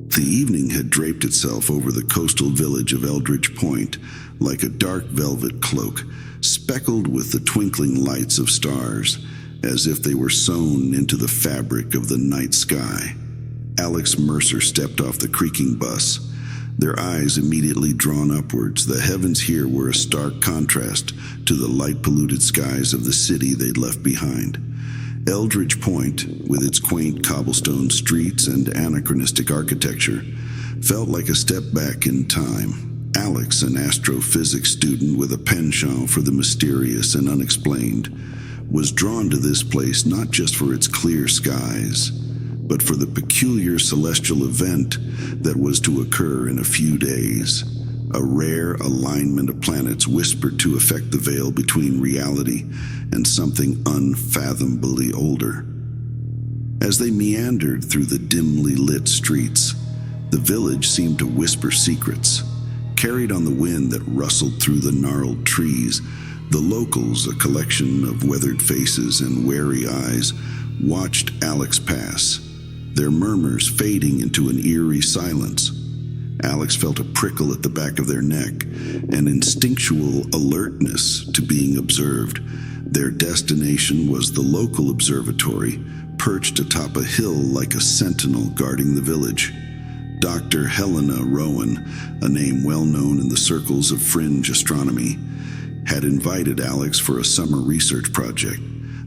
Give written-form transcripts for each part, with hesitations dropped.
The evening had draped itself over the coastal village of Eldridge Point like a dark velvet cloak, speckled with the twinkling lights of stars, as if they were sewn into the fabric of the night sky. Alex Mercer stepped off the creaking bus, their eyes immediately drawn upwards. The heavens here were a stark contrast to the light-polluted skies of the city they'd left behind. Eldridge Point, with its quaint cobblestone streets and anachronistic architecture, felt like a step back in time. Alex, an astrophysics student with a penchant for the mysterious and unexplained, was drawn to this place not just for its clear skies, but for the peculiar celestial event that was to occur in a few days. A rare alignment of planets whispered to affect the veil between reality and something unfathomably older. As they meandered through the dimly lit streets, the village seemed to whisper secrets. Carried on the wind that rustled through the gnarled trees, the locals, a collection of weathered faces and wary eyes, watched Alex pass, their murmurs fading into an eerie silence. Alex felt a prickle at the back of their neck, an instinctual alertness to being observed. Their destination was the local observatory, perched atop a hill like a sentinel guarding the village. Dr. Helena Rowan, a name well known in the circles of fringe astronomy, had invited Alex for a summer research project.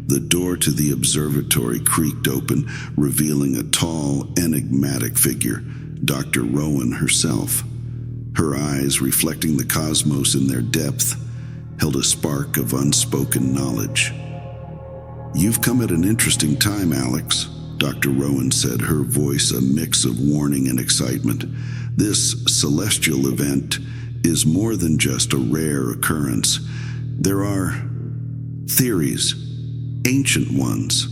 The door to the observatory creaked open, revealing a tall, enigmatic figure, Dr. Rowan herself. Her eyes, reflecting the cosmos in their depth, held a spark of unspoken knowledge. "You've come at an interesting time, Alex," Dr. Rowan said, her voice a mix of warning and excitement. "This celestial event is more than just a rare occurrence. There are theories, ancient ones."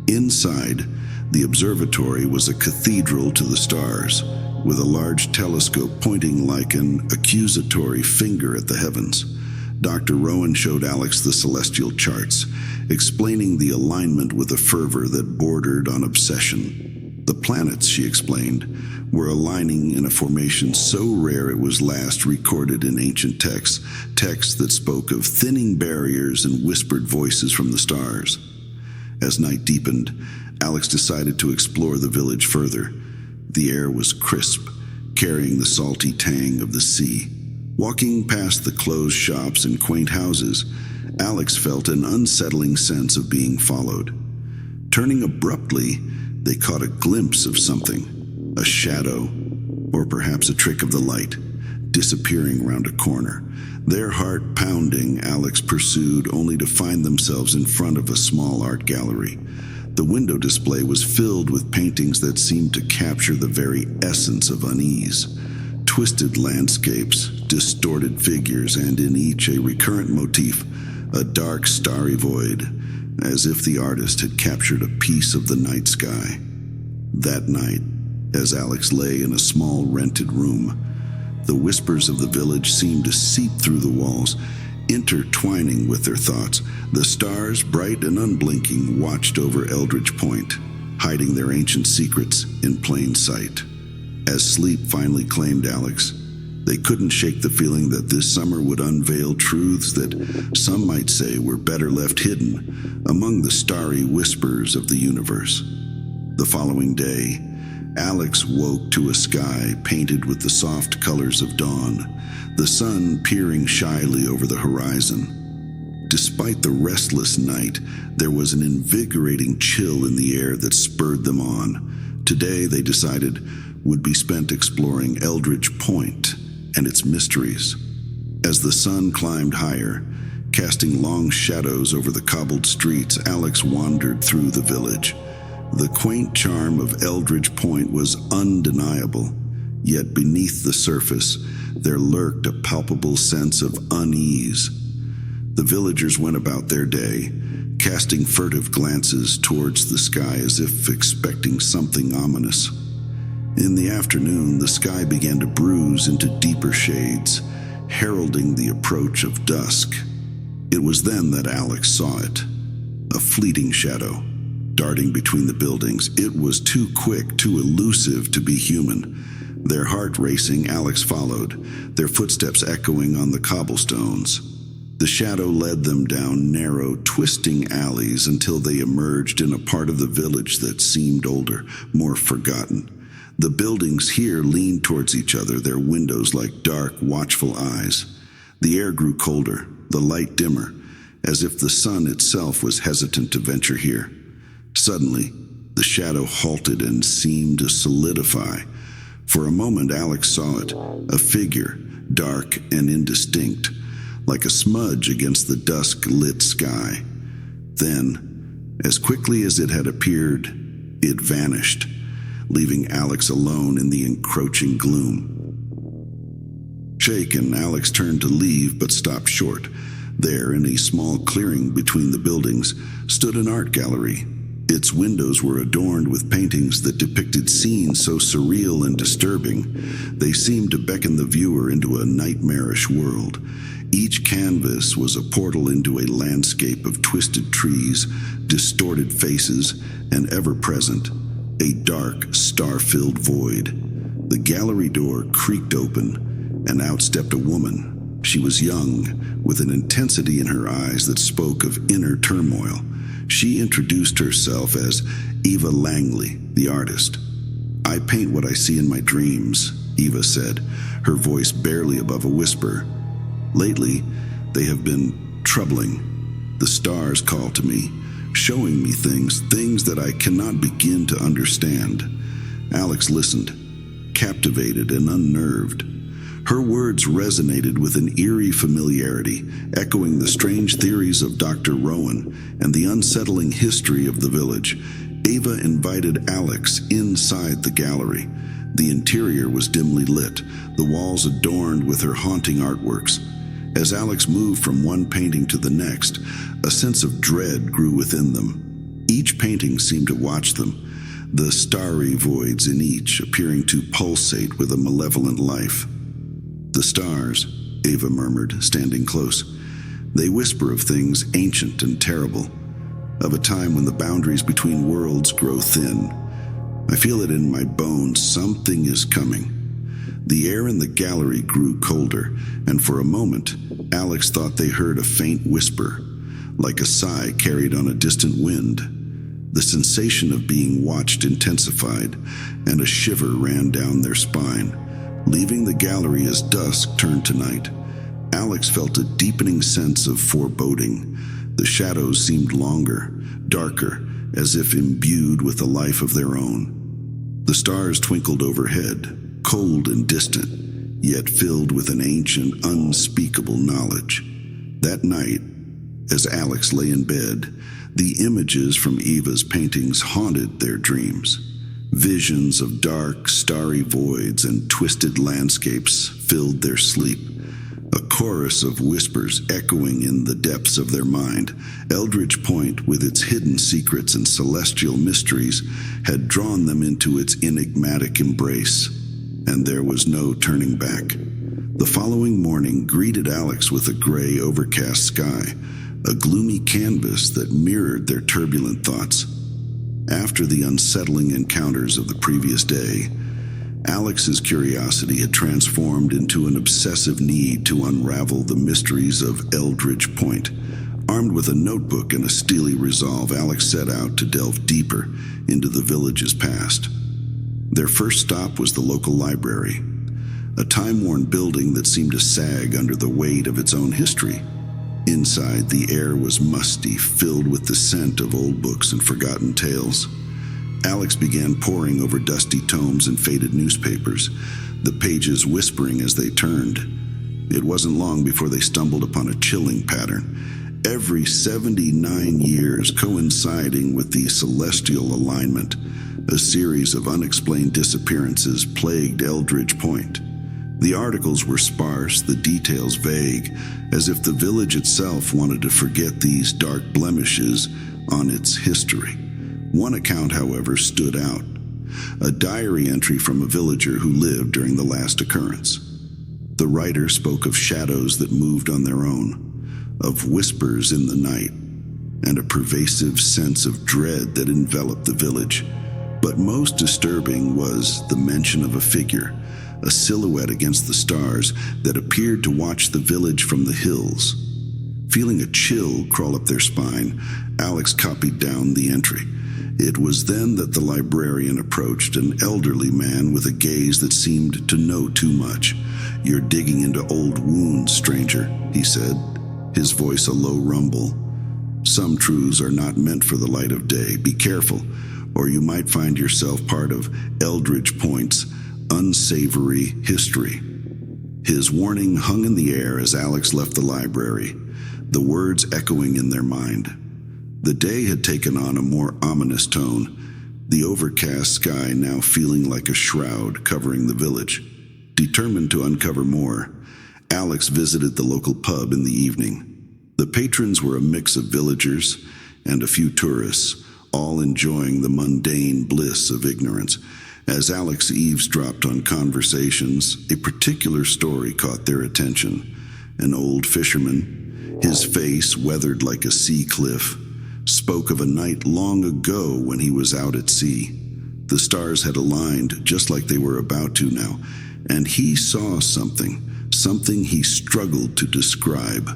Inside, the observatory was a cathedral to the stars, with a large telescope pointing like an accusatory finger at the heavens. Dr. Rowan showed Alex the celestial charts, explaining the alignment with a fervor that bordered on obsession. The planets, she explained, were aligning in a formation so rare it was last recorded in ancient texts that spoke of thinning barriers and whispered voices from the stars. As night deepened, Alex decided to explore the village further. The air was crisp, carrying the salty tang of the sea. Walking past the closed shops and quaint houses, Alex felt an unsettling sense of being followed. Turning abruptly, they caught a glimpse of something, a shadow, or perhaps a trick of the light, disappearing round a corner. Their heart pounding, Alex pursued, only to find themselves in front of a small art gallery. The window display was filled with paintings that seemed to capture the very essence of unease. Twisted landscapes, distorted figures, and in each a recurrent motif, a dark, starry void, as if the artist had captured a piece of the night sky. That night, as Alex lay in a small rented room, the whispers of the village seemed to seep through the walls, intertwining with their thoughts. The stars, bright and unblinking, watched over Eldridge Point, hiding their ancient secrets in plain sight. As sleep finally claimed Alex, they couldn't shake the feeling that this summer would unveil truths that some might say were better left hidden among the starry whispers of the universe. The following day, Alex woke to a sky painted with the soft colors of dawn, the sun peering shyly over the horizon. Despite the restless night, there was an invigorating chill in the air that spurred them on. Today, they decided, would be spent exploring Eldridge Point and its mysteries. As the sun climbed higher, casting long shadows over the cobbled streets, Alex wandered through the village. The quaint charm of Eldridge Point was undeniable, yet beneath the surface, there lurked a palpable sense of unease. The villagers went about their day, casting furtive glances towards the sky as if expecting something ominous. In the afternoon, the sky began to bruise into deeper shades, heralding the approach of dusk. It was then that Alex saw it, a fleeting shadow, darting between the buildings. It was too quick, too elusive to be human. Their heart racing, Alex followed, their footsteps echoing on the cobblestones. The shadow led them down narrow, twisting alleys until they emerged in a part of the village that seemed older, more forgotten. The buildings here leaned towards each other, their windows like dark, watchful eyes. The air grew colder, the light dimmer, as if the sun itself was hesitant to venture here. Suddenly, the shadow halted and seemed to solidify. For a moment, Alex saw it, a figure, dark and indistinct, like a smudge against the dusk-lit sky. Then, as quickly as it had appeared, it vanished, leaving Alex alone in the encroaching gloom. Shaken, Alex turned to leave but stopped short. There, in a small clearing between the buildings, stood an art gallery. Its windows were adorned with paintings that depicted scenes so surreal and disturbing, they seemed to beckon the viewer into a nightmarish world. Each canvas was a portal into a landscape of twisted trees, distorted faces, and ever-present, a dark, star-filled void. The gallery door creaked open, and out stepped a woman. She was young, with an intensity in her eyes that spoke of inner turmoil. She introduced herself as Eva Langley, the artist. "I paint what I see in my dreams," Eva said, her voice barely above a whisper. "Lately, they have been troubling. The stars call to me, showing me things that I cannot begin to understand." Alex listened, captivated and unnerved. Her words resonated with an eerie familiarity, echoing the strange theories of Dr. Rowan and the unsettling history of the village. Ava invited Alex inside the gallery. The interior was dimly lit, the walls adorned with her haunting artworks. As Alex moved from one painting to the next, a sense of dread grew within them. Each painting seemed to watch them, the starry voids in each appearing to pulsate with a malevolent life. "The stars," Ava murmured, standing close. "They whisper of things ancient and terrible, of a time when the boundaries between worlds grow thin. I feel it in my bones, something is coming." The air in the gallery grew colder, and for a moment, Alex thought they heard a faint whisper, like a sigh carried on a distant wind. The sensation of being watched intensified, and a shiver ran down their spine. Leaving the gallery as dusk turned to night, Alex felt a deepening sense of foreboding. The shadows seemed longer, darker, as if imbued with a life of their own. The stars twinkled overhead, cold and distant, yet filled with an ancient, unspeakable knowledge. That night, as Alex lay in bed, the images from Eva's paintings haunted their dreams. Visions of dark, starry voids and twisted landscapes filled their sleep. A chorus of whispers echoing in the depths of their mind. Eldridge Point, with its hidden secrets and celestial mysteries, had drawn them into its enigmatic embrace, and there was no turning back. The following morning greeted Alex with a gray, overcast sky, a gloomy canvas that mirrored their turbulent thoughts. After the unsettling encounters of the previous day, Alex's curiosity had transformed into an obsessive need to unravel the mysteries of Eldridge Point. Armed with a notebook and a steely resolve, Alex set out to delve deeper into the village's past. Their first stop was the local library, a time-worn building that seemed to sag under the weight of its own history. Inside, the air was musty, filled with the scent of old books and forgotten tales. Alex began poring over dusty tomes and faded newspapers, the pages whispering as they turned. It wasn't long before they stumbled upon a chilling pattern. Every 79 years, coinciding with the celestial alignment, a series of unexplained disappearances plagued Eldridge Point. The articles were sparse, the details vague, as if the village itself wanted to forget these dark blemishes on its history. One account, however, stood out. A diary entry from a villager who lived during the last occurrence. The writer spoke of shadows that moved on their own, of whispers in the night, and a pervasive sense of dread that enveloped the village. But most disturbing was the mention of a figure, a silhouette against the stars that appeared to watch the village from the hills. Feeling a chill crawl up their spine, Alex copied down the entry. It was then that the librarian approached, an elderly man with a gaze that seemed to know too much. "You're digging into old wounds, stranger," he said, his voice a low rumble. "Some truths are not meant for the light of day. Be careful, or you might find yourself part of Eldridge Point's unsavory history." His warning hung in the air as Alex left the library, the words echoing in their mind. The day had taken on a more ominous tone, the overcast sky now feeling like a shroud covering the village. Determined to uncover more, Alex visited the local pub in the evening. The patrons were a mix of villagers and a few tourists, all enjoying the mundane bliss of ignorance. As Alex eavesdropped on conversations, a particular story caught their attention. An old fisherman, his face weathered like a sea cliff, spoke of a night long ago when he was out at sea. The stars had aligned just like they were about to now, and he saw something he struggled to describe.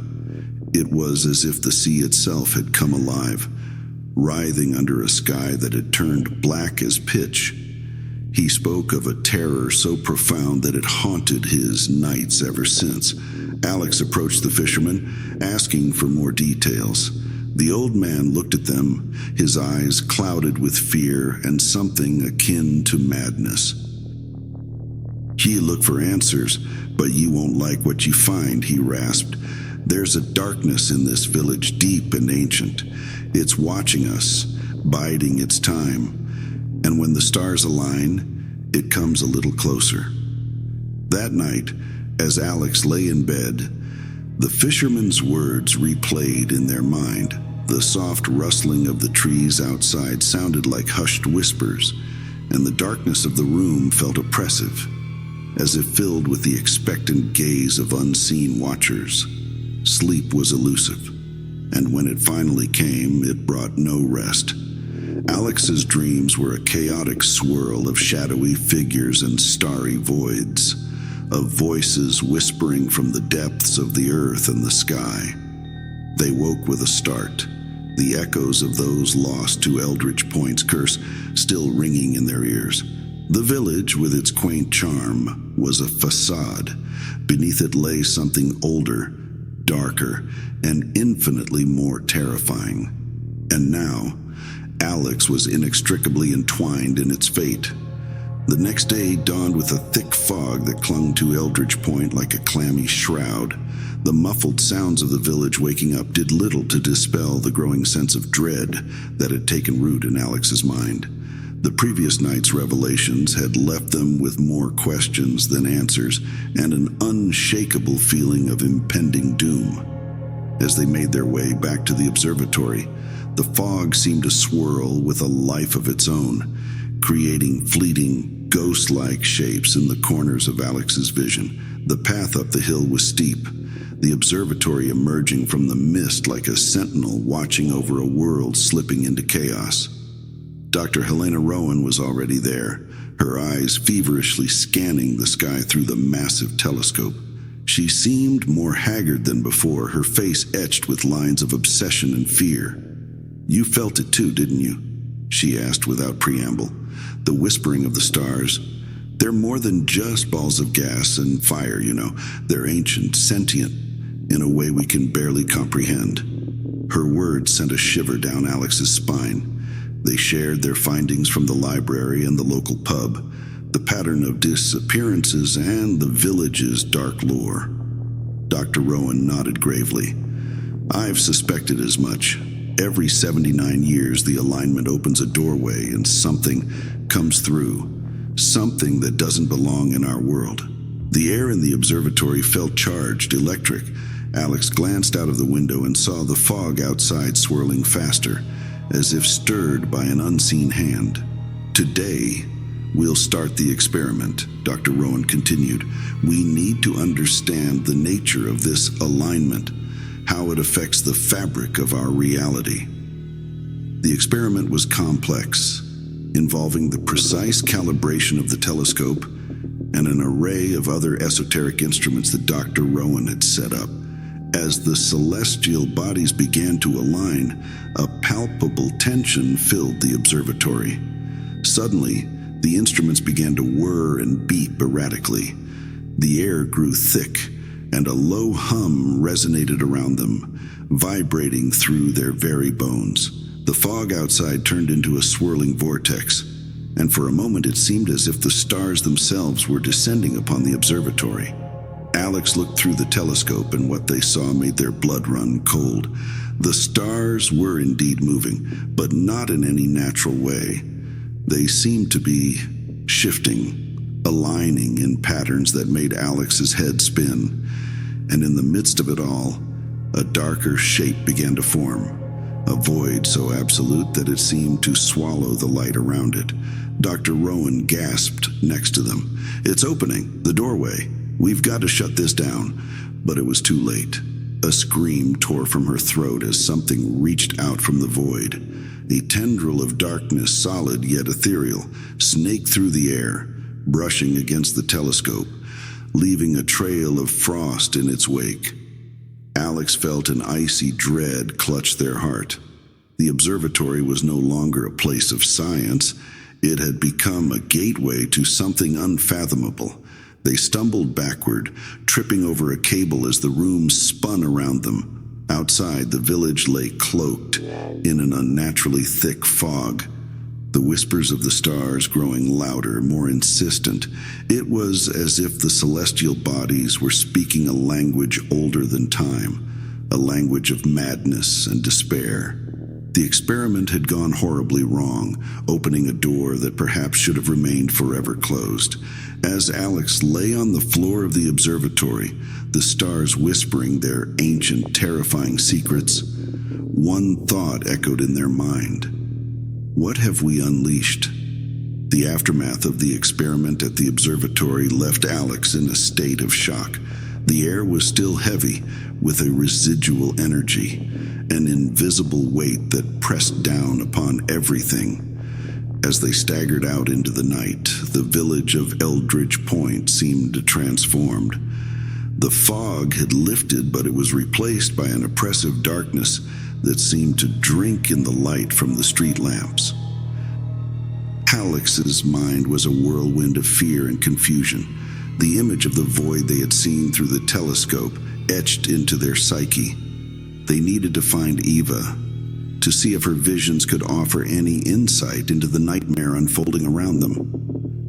It was as if the sea itself had come alive, writhing under a sky that had turned black as pitch. He spoke of a terror so profound that it haunted his nights ever since. Alex approached the fisherman, asking for more details. The old man looked at them, his eyes clouded with fear and something akin to madness. "You look for answers, but you won't like what you find," he rasped. "There's a darkness in this village, deep and ancient. It's watching us, biding its time. And when the stars align, it comes a little closer." That night, as Alex lay in bed, the fisherman's words replayed in their mind. The soft rustling of the trees outside sounded like hushed whispers, and the darkness of the room felt oppressive, as if filled with the expectant gaze of unseen watchers. Sleep was elusive, and when it finally came, it brought no rest. Alex's dreams were a chaotic swirl of shadowy figures and starry voids, of voices whispering from the depths of the earth and the sky. They woke with a start, the echoes of those lost to Eldridge Point's curse still ringing in their ears. The village, with its quaint charm, was a facade. Beneath it lay something older, darker, and infinitely more terrifying. And now, Alex was inextricably entwined in its fate. The next day dawned with a thick fog that clung to Eldridge Point like a clammy shroud. The muffled sounds of the village waking up did little to dispel the growing sense of dread that had taken root in Alex's mind. The previous night's revelations had left them with more questions than answers, and an unshakable feeling of impending doom. As they made their way back to the observatory, the fog seemed to swirl with a life of its own, creating fleeting, ghost-like shapes in the corners of Alex's vision. The path up the hill was steep, the observatory emerging from the mist like a sentinel watching over a world slipping into chaos. Dr. Helena Rowan was already there, her eyes feverishly scanning the sky through the massive telescope. She seemed more haggard than before, her face etched with lines of obsession and fear. "You felt it too, didn't you?" she asked without preamble. "The whispering of the stars. They're more than just balls of gas and fire, you know. They're ancient, sentient, in a way we can barely comprehend." Her words sent a shiver down Alex's spine. They shared their findings from the library and the local pub, the pattern of disappearances and the village's dark lore. Dr. Rowan nodded gravely. "I've suspected as much. Every 79 years, the alignment opens a doorway and something comes through. Something that doesn't belong in our world." The air in the observatory felt charged, electric. Alex glanced out of the window and saw the fog outside swirling faster, as if stirred by an unseen hand. "Today, we'll start the experiment," Dr. Rowan continued. "We need to understand the nature of this alignment, how it affects the fabric of our reality." The experiment was complex, involving the precise calibration of the telescope and an array of other esoteric instruments that Dr. Rowan had set up. As the celestial bodies began to align, a palpable tension filled the observatory. Suddenly, the instruments began to whir and beep erratically. The air grew thick, and a low hum resonated around them, vibrating through their very bones. The fog outside turned into a swirling vortex, and for a moment it seemed as if the stars themselves were descending upon the observatory. Alex looked through the telescope, and what they saw made their blood run cold. The stars were indeed moving, but not in any natural way. They seemed to be shifting, aligning in patterns that made Alex's head spin. And in the midst of it all, a darker shape began to form. A void so absolute that it seemed to swallow the light around it. Dr. Rowan gasped next to them. "It's opening, the doorway. We've got to shut this down." But it was too late. A scream tore from her throat as something reached out from the void. A tendril of darkness, solid yet ethereal, snaked through the air, brushing against the telescope, leaving a trail of frost in its wake. Alex felt an icy dread clutch their heart. The observatory was no longer a place of science. It had become a gateway to something unfathomable. They stumbled backward, tripping over a cable as the room spun around them. Outside, the village lay cloaked in an unnaturally thick fog, the whispers of the stars growing louder, more insistent. It was as if the celestial bodies were speaking a language older than time, a language of madness and despair. The experiment had gone horribly wrong, opening a door that perhaps should have remained forever closed. As Alex lay on the floor of the observatory, the stars whispering their ancient, terrifying secrets, one thought echoed in their mind. What have we unleashed? The aftermath of the experiment at the observatory left Alex in a state of shock. The air was still heavy, with a residual energy, an invisible weight that pressed down upon everything. As they staggered out into the night, the village of Eldridge Point seemed transformed. The fog had lifted, but it was replaced by an oppressive darkness that seemed to drink in the light from the street lamps. Alex's mind was a whirlwind of fear and confusion. The image of the void they had seen through the telescope etched into their psyche. They needed to find Eva, to see if her visions could offer any insight into the nightmare unfolding around them.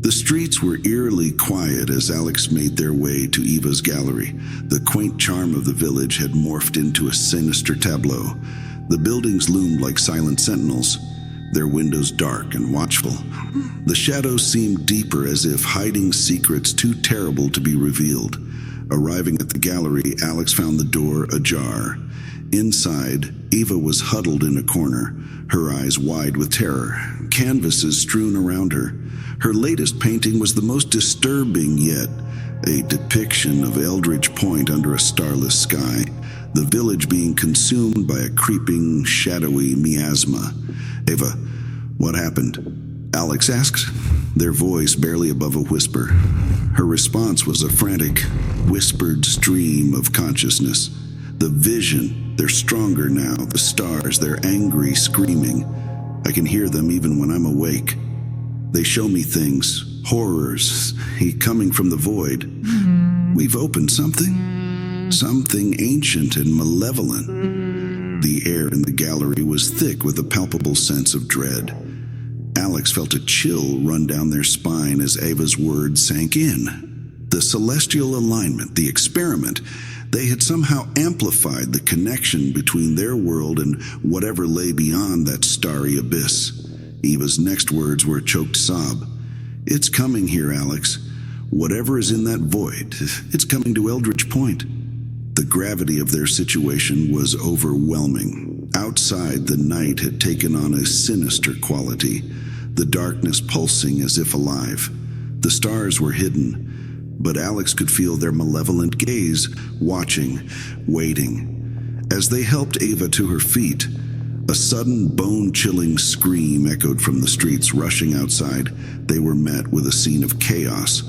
The streets were eerily quiet as Alex made their way to Eva's gallery. The quaint charm of the village had morphed into a sinister tableau. The buildings loomed like silent sentinels, their windows dark and watchful. The shadows seemed deeper, as if hiding secrets too terrible to be revealed. Arriving at the gallery, Alex found the door ajar. Inside, Eva was huddled in a corner, her eyes wide with terror, canvases strewn around her. Her latest painting was the most disturbing yet, a depiction of Eldridge Point under a starless sky, the village being consumed by a creeping, shadowy miasma. "Eva, what happened?" Alex asked, their voice barely above a whisper. Her response was a frantic, whispered stream of consciousness. The vision, they're stronger now, the stars, they're angry, screaming. I can hear them even when I'm awake. They show me things, horrors, coming from the void. We've opened something ancient and malevolent. The air in the gallery was thick with a palpable sense of dread. Alex felt a chill run down their spine as Eva's words sank in. The celestial alignment, the experiment, they had somehow amplified the connection between their world and whatever lay beyond that starry abyss. Eva's next words were a choked sob. "It's coming here, Alex. Whatever is in that void, it's coming to Eldridge Point." The gravity of their situation was overwhelming. Outside, the night had taken on a sinister quality, the darkness pulsing as if alive. The stars were hidden, but Alex could feel their malevolent gaze, watching, waiting. As they helped Eva to her feet, A sudden, bone-chilling scream echoed from the streets. Rushing outside, they were met with a scene of chaos.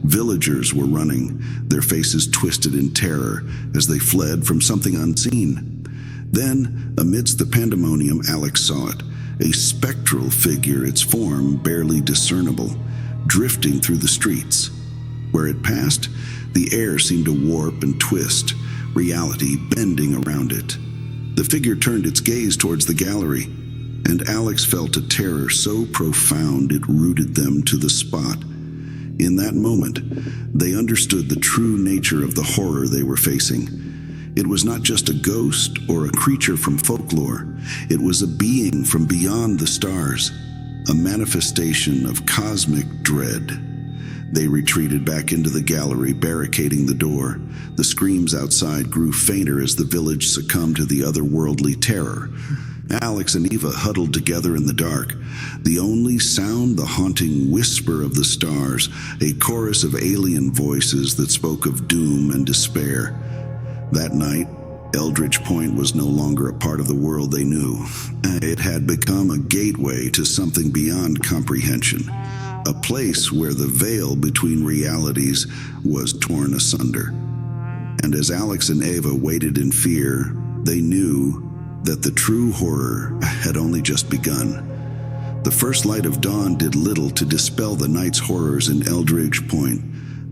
Villagers were running, their faces twisted in terror as they fled from something unseen. Then, amidst the pandemonium, Alex saw it, a spectral figure, its form barely discernible, drifting through the streets. Where it passed, the air seemed to warp and twist, reality bending around it. The figure turned its gaze towards the gallery, and Alex felt a terror so profound it rooted them to the spot. In that moment, they understood the true nature of the horror they were facing. It was not just a ghost or a creature from folklore. It was a being from beyond the stars, a manifestation of cosmic dread. They retreated back into the gallery, barricading the door. The screams outside grew fainter as the village succumbed to the otherworldly terror. Alex and Eva huddled together in the dark. The only sound, the haunting whisper of the stars, a chorus of alien voices that spoke of doom and despair. That night, Eldridge Point was no longer a part of the world they knew. It had become a gateway to something beyond comprehension. A place where the veil between realities was torn asunder. And as Alex and Eva waited in fear, they knew that the true horror had only just begun. The first light of dawn did little to dispel the night's horrors in Eldridge Point.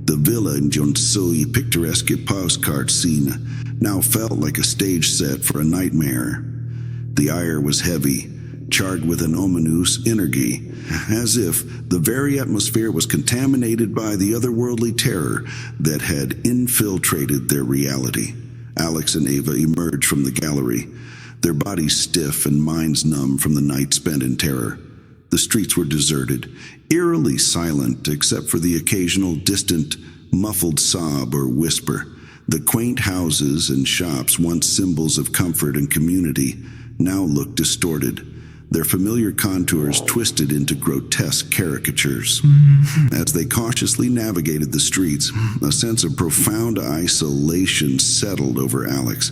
The villa in Jonsui picturesque postcard scene now felt like a stage set for a nightmare. The air was heavy, charged with an ominous energy, as if the very atmosphere was contaminated by the otherworldly terror that had infiltrated their reality. Alex and Eva emerged from the gallery, their bodies stiff and minds numb from the night spent in terror. The streets were deserted, eerily silent except for the occasional distant, muffled sob or whisper. The quaint houses and shops, once symbols of comfort and community, now looked distorted, their familiar contours twisted into grotesque caricatures. As they cautiously navigated the streets, a sense of profound isolation settled over Alex.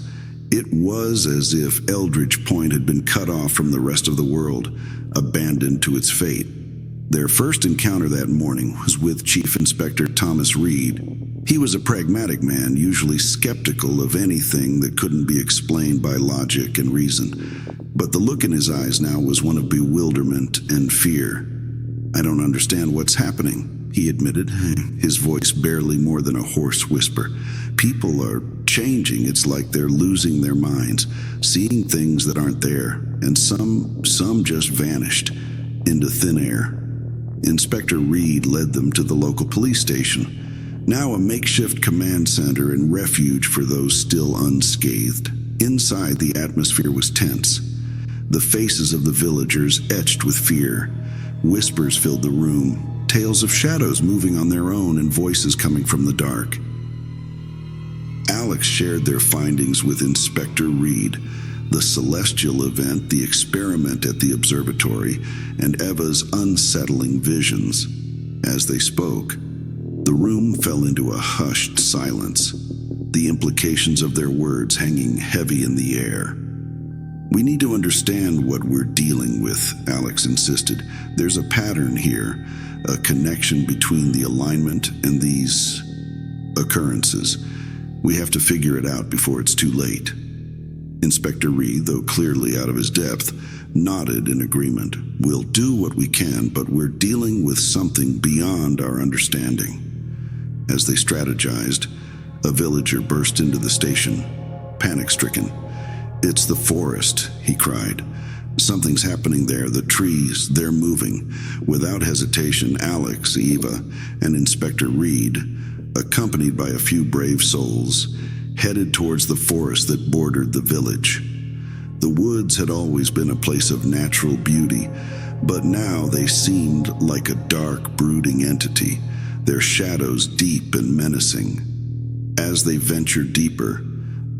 It was as if Eldridge Point had been cut off from the rest of the world, abandoned to its fate. Their first encounter that morning was with Chief Inspector Thomas Reed. He was a pragmatic man, usually skeptical of anything that couldn't be explained by logic and reason. But the look in his eyes now was one of bewilderment and fear. "I don't understand what's happening," he admitted, his voice barely more than a hoarse whisper. "People are changing. It's like they're losing their minds, seeing things that aren't there, and some just vanished into thin air." Inspector Reed led them to the local police station, now a makeshift command center and refuge for those still unscathed. Inside, the atmosphere was tense. The faces of the villagers etched with fear. Whispers filled the room, tales of shadows moving on their own and voices coming from the dark. Alex shared their findings with Inspector Reed, the celestial event, the experiment at the observatory, and Eva's unsettling visions. As they spoke, the room fell into a hushed silence, the implications of their words hanging heavy in the air. "We need to understand what we're dealing with," Alex insisted. "There's a pattern here, a connection between the alignment and these occurrences. We have to figure it out before it's too late." Inspector Reed, though clearly out of his depth, nodded in agreement. "We'll do what we can, but we're dealing with something beyond our understanding." As they strategized, a villager burst into the station, panic-stricken. "It's the forest," he cried. "Something's happening there. The trees, they're moving." Without hesitation, Alex, Eva, and Inspector Reed, accompanied by a few brave souls, headed towards the forest that bordered the village. The woods had always been a place of natural beauty, but now they seemed like a dark, brooding entity, their shadows deep and menacing. As they ventured deeper,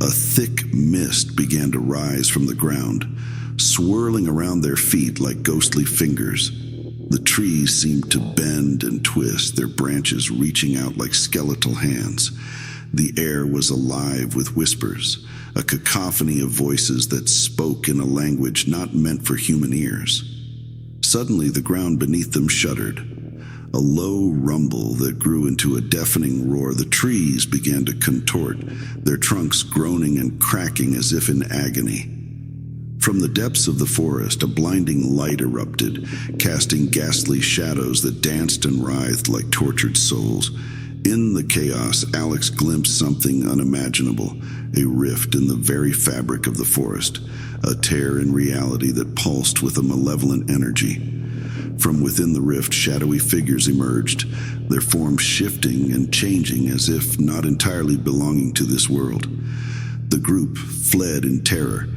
a thick mist began to rise from the ground, swirling around their feet like ghostly fingers. The trees seemed to bend and twist, their branches reaching out like skeletal hands. The air was alive with whispers, a cacophony of voices that spoke in a language not meant for human ears. Suddenly, the ground beneath them shuddered. A low rumble that grew into a deafening roar. The trees began to contort, their trunks groaning and cracking as if in agony. From the depths of the forest, a blinding light erupted, casting ghastly shadows that danced and writhed like tortured souls. In the chaos, Alex glimpsed something unimaginable, a rift in the very fabric of the forest, a tear in reality that pulsed with a malevolent energy. From within the rift, shadowy figures emerged, their forms shifting and changing as if not entirely belonging to this world. The group fled in terror,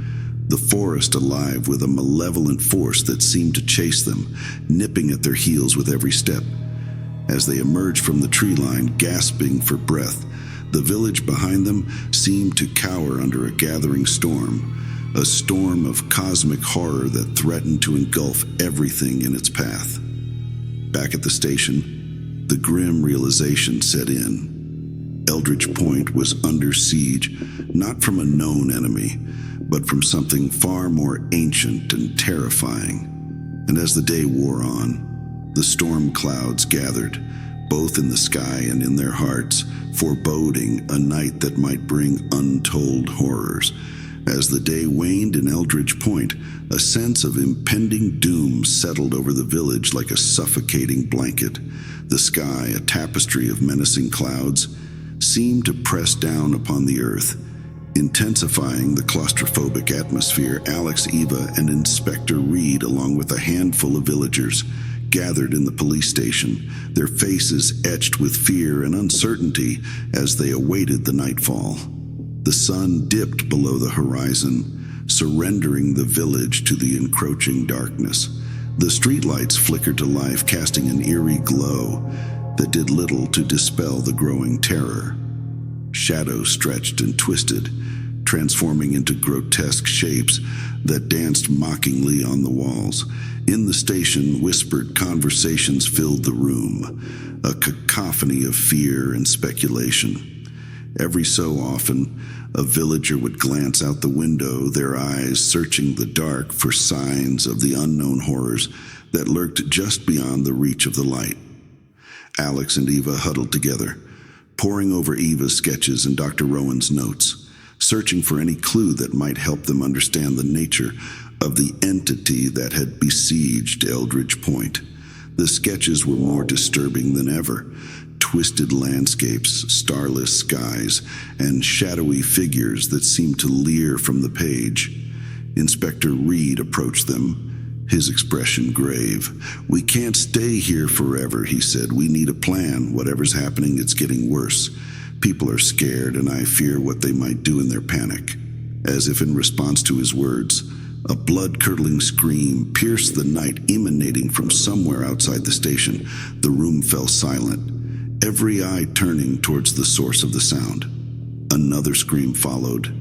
the forest alive with a malevolent force that seemed to chase them, nipping at their heels with every step. As they emerged from the tree line, gasping for breath, the village behind them seemed to cower under a gathering storm, a storm of cosmic horror that threatened to engulf everything in its path. Back at the station, the grim realization set in. Eldridge Point was under siege, not from a known enemy, but from something far more ancient and terrifying. And as the day wore on, the storm clouds gathered, both in the sky and in their hearts, foreboding a night that might bring untold horrors. As the day waned in Eldridge Point, a sense of impending doom settled over the village like a suffocating blanket. The sky, a tapestry of menacing clouds, seemed to press down upon the earth, intensifying the claustrophobic atmosphere. Alex, Eva, and Inspector Reed, along with a handful of villagers, gathered in the police station, their faces etched with fear and uncertainty as they awaited the nightfall. The sun dipped below the horizon, surrendering the village to the encroaching darkness. The streetlights flickered to life, casting an eerie glow that did little to dispel the growing terror. Shadows stretched and twisted, transforming into grotesque shapes that danced mockingly on the walls. In the station, whispered conversations filled the room, a cacophony of fear and speculation. Every so often, a villager would glance out the window, their eyes searching the dark for signs of the unknown horrors that lurked just beyond the reach of the light. Alex and Eva huddled together, poring over Eva's sketches and Dr. Rowan's notes, searching for any clue that might help them understand the nature of the entity that had besieged Eldridge Point. The sketches were more disturbing than ever. Twisted landscapes, starless skies, and shadowy figures that seemed to leer from the page. Inspector Reed approached them, his expression grave. "We can't stay here forever," he said. "We need a plan. Whatever's happening, it's getting worse. People are scared, and I fear what they might do in their panic." As if in response to his words, a blood-curdling scream pierced the night, emanating from somewhere outside the station. The room fell silent, every eye turning towards the source of the sound. Another scream followed,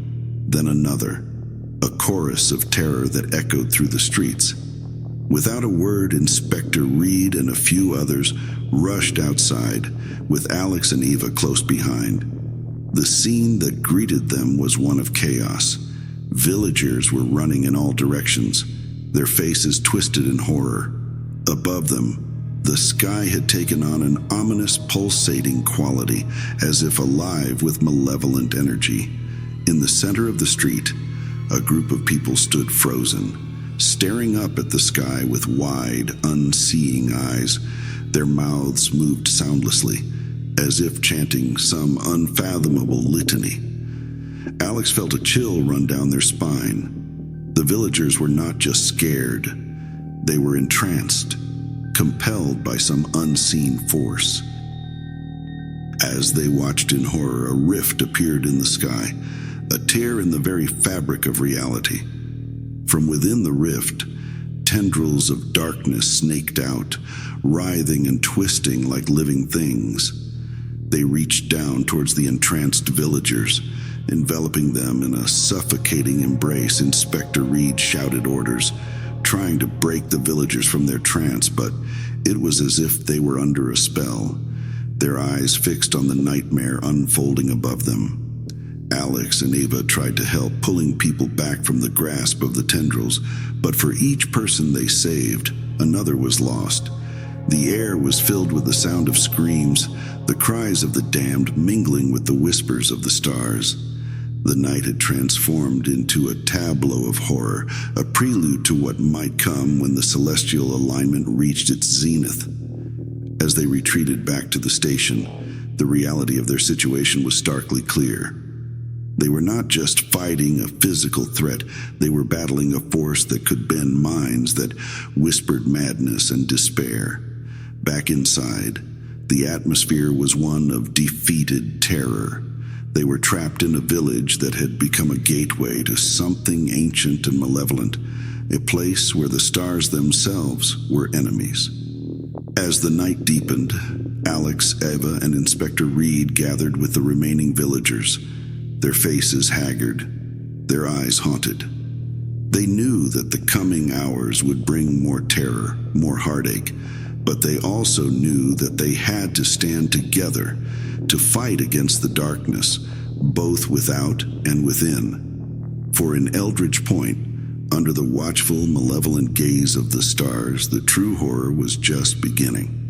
then another, a chorus of terror that echoed through the streets. Without a word, Inspector Reed and a few others rushed outside, with Alex and Eva close behind. The scene that greeted them was one of chaos. Villagers were running in all directions, their faces twisted in horror. Above them, the sky had taken on an ominous, pulsating quality, as if alive with malevolent energy. In the center of the street, a group of people stood frozen, staring up at the sky with wide, unseeing eyes. Their mouths moved soundlessly, as if chanting some unfathomable litany. Alex felt a chill run down their spine. The villagers were not just scared, they were entranced, compelled by some unseen force. As they watched in horror, a rift appeared in the sky, a tear in the very fabric of reality. From within the rift, tendrils of darkness snaked out, writhing and twisting like living things. They reached down towards the entranced villagers, enveloping them in a suffocating embrace. Inspector Reed shouted orders, trying to break the villagers from their trance, but it was as if they were under a spell. their eyes fixed on the nightmare unfolding above them. Alex and Ava tried to help, pulling people back from the grasp of the tendrils, but for each person they saved, another was lost. The air was filled with the sound of screams, the cries of the damned mingling with the whispers of the stars. The night had transformed into a tableau of horror, a prelude to what might come when the celestial alignment reached its zenith. As they retreated back to the station, the reality of their situation was starkly clear. They were not just fighting a physical threat, they were battling a force that could bend minds, that whispered madness and despair. Back inside, the atmosphere was one of defeated terror. They were trapped in a village that had become a gateway to something ancient and malevolent, a place where the stars themselves were enemies. As the night deepened, Alex, Eva, and Inspector Reed gathered with the remaining villagers, their faces haggard, their eyes haunted. They knew that the coming hours would bring more terror, more heartache, but they also knew that they had to stand together to fight against the darkness, both without and within. For in Eldridge Point, under the watchful, malevolent gaze of the stars, the true horror was just beginning.